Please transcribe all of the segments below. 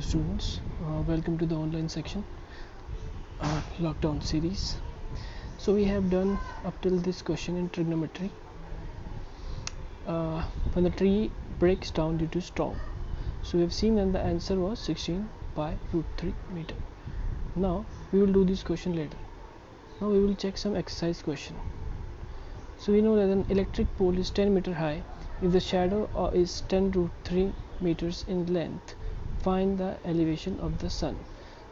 students, welcome to the online section lockdown series. So we have done up till this question in trigonometry, when the tree breaks down due to storm. So we have seen that the answer was 16 by root 3 meter. Now we will do this question later. Now we will check some exercise question. So we know that an electric pole is 10 meter high if the shadow is 10 root 3 meters in length. Find the elevation of the sun.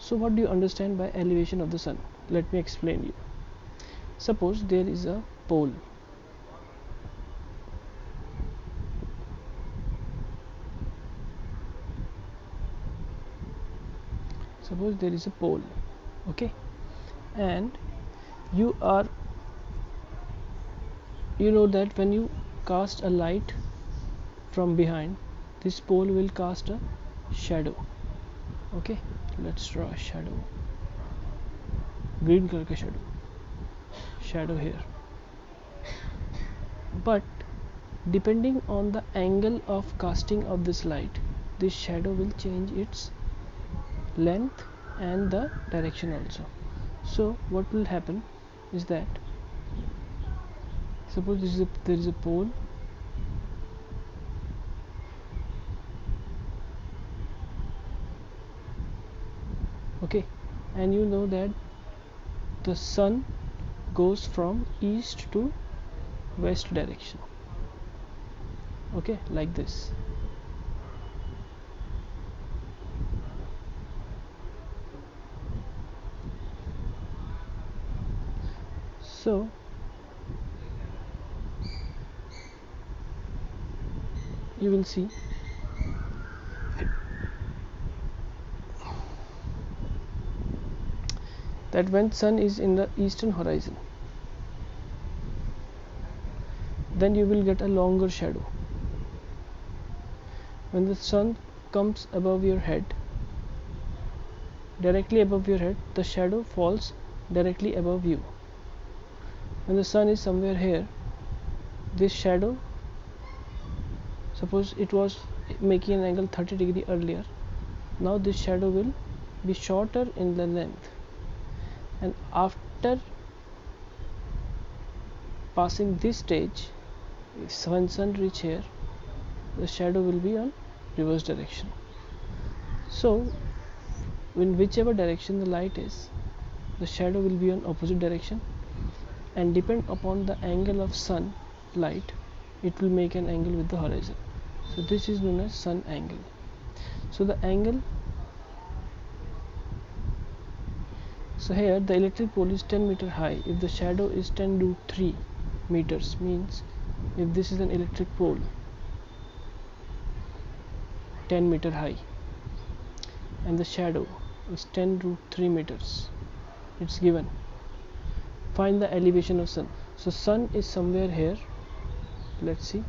So what do you understand by elevation of the sun? Let me explain you. Suppose there is a pole. Suppose there is a pole, okay, and you know that when you cast a light from behind, this pole will cast a shadow. Okay, let's draw a shadow, green color ka shadow here. But depending on the angle of casting of this light, this shadow will change its length and the direction also. So what will happen is that, suppose there is a pole, okay, and you know that the sun goes from east to west direction, okay, like this. So you will see that when sun is in the eastern horizon, then you will get a longer shadow. When the sun comes above your head, directly above your head, the shadow falls directly above you. When the sun is somewhere here, this shadow, suppose it was making an angle 30 degree earlier, now this shadow will be shorter in the length, and after passing this stage, when sun reach here, the shadow will be on reverse direction. So in whichever direction the light is, the shadow will be on opposite direction, and depend upon the angle of sun light, it will make an angle with the horizon. So this is known as sun angle. So the angle, so here the electric pole is 10 meter high if the shadow is 10 root 3 meters, means if this is an electric pole 10 meter high and the shadow is 10 root 3 meters, it's given. Find the elevation of sun. So sun is somewhere here, let's see,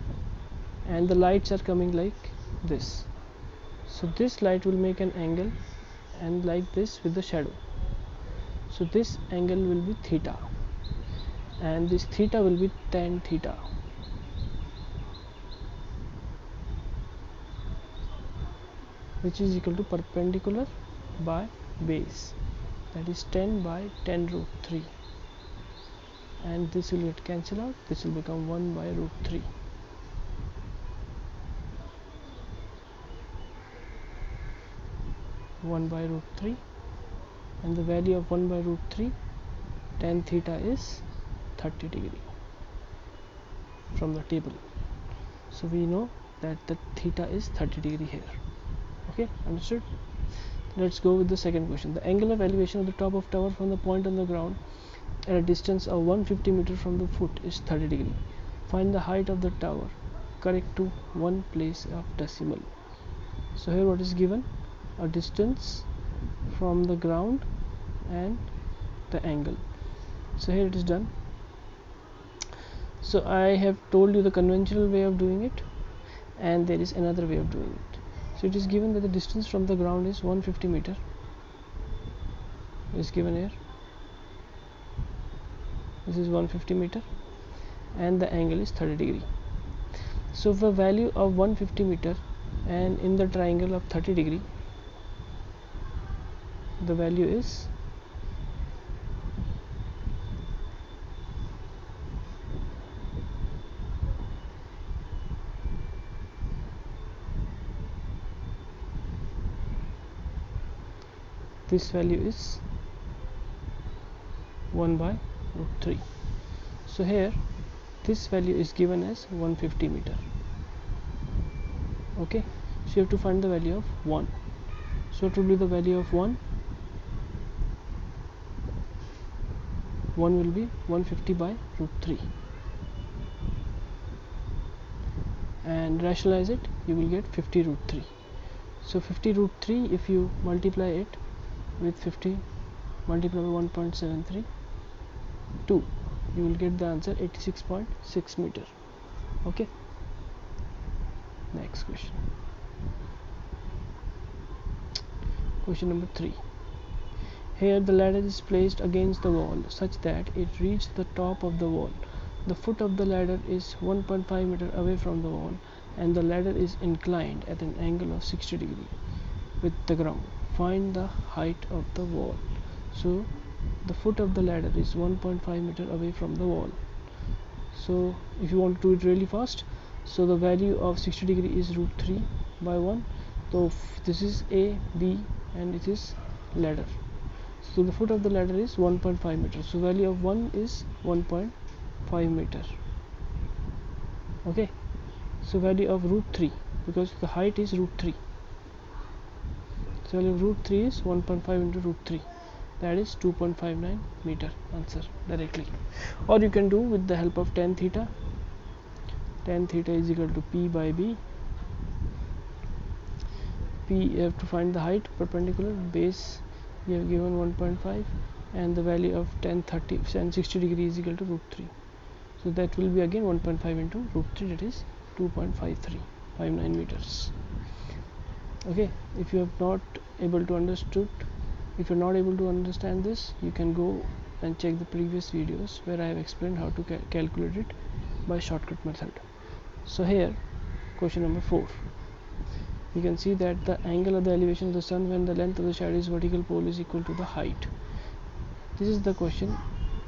and the lights are coming like this. So this light will make an angle and like this with the shadow. So this angle will be theta, and this theta will be tan theta. Which is equal to perpendicular by base, that is 10 by 10 root 3, and this will get cancelled out, this will become 1 by root 3. And the value of 1 by root 3 tan theta is 30 degree from the table. So we know that the theta is 30 degree here. Okay, understood? Let's go with the second question. The angle of elevation of the top of tower from the point on the ground at a distance of 150 meter from the foot is 30 degree. Find the height of the tower correct to one place of decimal. So here what is given? A distance from the ground and the angle. So here it is done. So I have told you the conventional way of doing it, and there is another way of doing it. So it is given that the distance from the ground is 150 meter, is given here. This is 150 meter and the angle is 30 degree. So the value of 150 meter and in the triangle of 30 degree, the value is this value is 1 by root 3. So here this value is given as 150 meter. Okay, so you have to find the value of 1. So what will be the value of 1? 1 will be 150 by root 3, and rationalize it, you will get 50 root 3. So 50 root 3, if you multiply it with 50 multiplied by 1.732, you will get the answer 86.6 meter. Okay, next question. Question number 3. Here the ladder is placed against the wall such that it reaches the top of the wall. The foot of the ladder is 1.5 meter away from the wall, and the ladder is inclined at an angle of 60 degree with the ground. Find the height of the wall. So the foot of the ladder is 1.5 meter away from the wall. So if you want to do it really fast, so the value of 60 degree is root 3 by 1. So this is A, B, and it is ladder. So the foot of the ladder is 1.5 meter. So value of 1 is 1.5 meter. Okay, so value of root 3, because the height is root 3. So value of root 3 is 1.5 into root 3, that is 2.59 meter. Answer directly. Or you can do with the help of tan theta. Tan theta is equal to P by B. P, you have to find the height perpendicular, base you have given 1.5, and the value of tan 60 degree is equal to root 3. So that will be again 1.5 into root 3, that is 2.59 meters. Okay, if you are not able to understand this, you can go and check the previous videos where I have explained how to calculate it by shortcut method. So here, question number 4. You can see that the angle of the elevation of the sun when the length of the shadow's vertical pole is equal to the height. This is the question.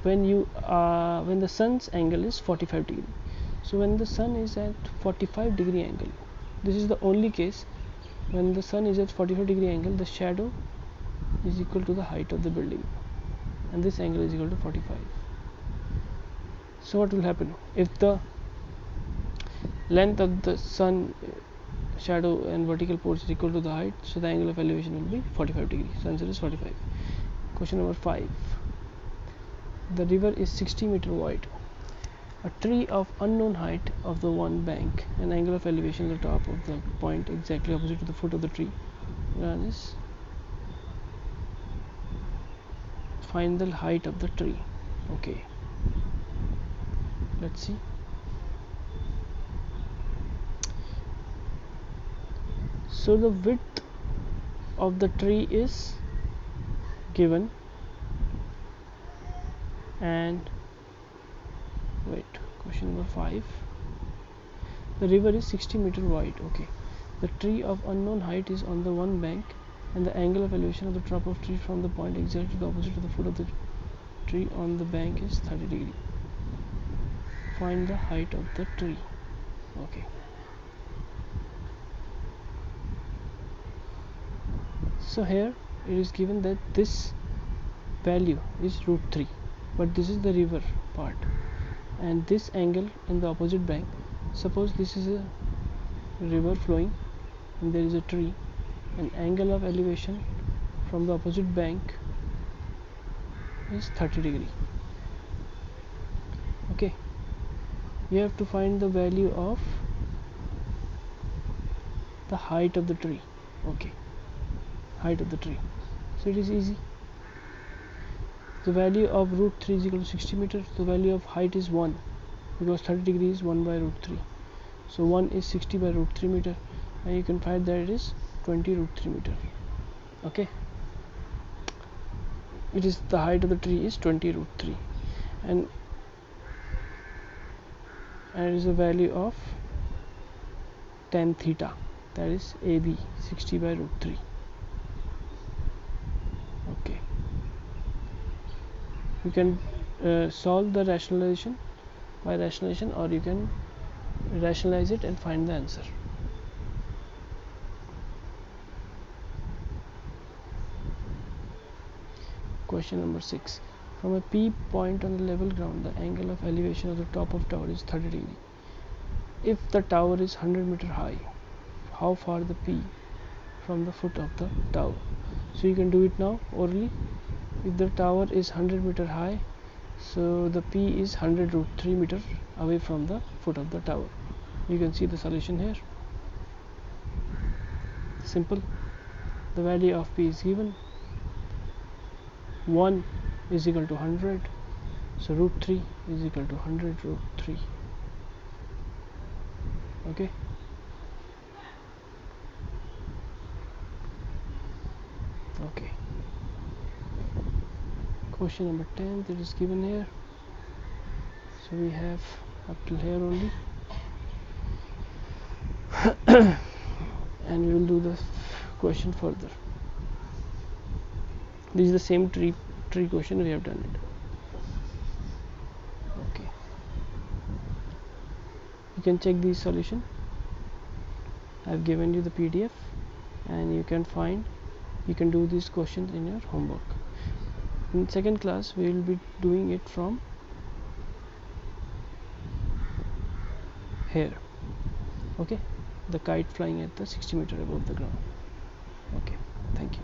When the sun's angle is 45 degree. So when the sun is at 45 degree angle, this is the only case when the sun is at 45 degree angle, the shadow is equal to the height of the building, and this angle is equal to 45. So what will happen if the length of the sun, shadow and vertical pole is equal to the height? So the angle of elevation will be 45 degree. So answer is 45. Question number 5. The river is 60 meter wide. A tree of unknown height of the one bank, an angle of elevation at the top of the point exactly opposite to the foot of the tree. Is find the height of the tree. Okay, let's see. So the width of the tree is given, and question number 5. The river is 60 meter wide. Okay, the tree of unknown height is on the one bank, and the angle of elevation of the top of tree from the point exactly the opposite to the foot of the tree on the bank is 30 degree. Find the height of the tree. Okay, so here it is given that this value is root 3, but this is the river part, and this angle in the opposite bank, suppose this is a river flowing and there is a tree, and angle of elevation from the opposite bank is 30 degree. Okay, you have to find the value of the height of the tree. Okay, height of the tree. So it is easy. The value of root 3 is equal to 60 meters. The value of height is 1, because 30 degree is 1 by root 3. So 1 is 60 by root 3 meter, and you can find that it is 20 root 3 meter. Okay, it is the height of the tree is 20 root 3, and it is a value of tan theta, that is AB 60 by root 3. You can solve the rationalization by rationalization, or you can rationalize it and find the answer. Question number 6. From a P point on the level ground, the angle of elevation of the top of tower is 30 degree. If the tower is 100 meter high, how far the P from the foot of the tower? So you can do it now orally. If the tower is 100 meter high, so the P is 100 root 3 meter away from the foot of the tower. You can see the solution here. Simple. The value of P is given. 1 is equal to 100, so root 3 is equal to 100 root 3. Okay. Okay. Question number 10 that is given here. So we have up till here only. And we will do the question further. This is the same tree question, we have done it. Okay, you can check the solution. I have given you the PDF, and you can do these questions in your homework. In second class we will be doing it from here. Okay, the kite flying at the 60 meter above the ground. Okay, thank you.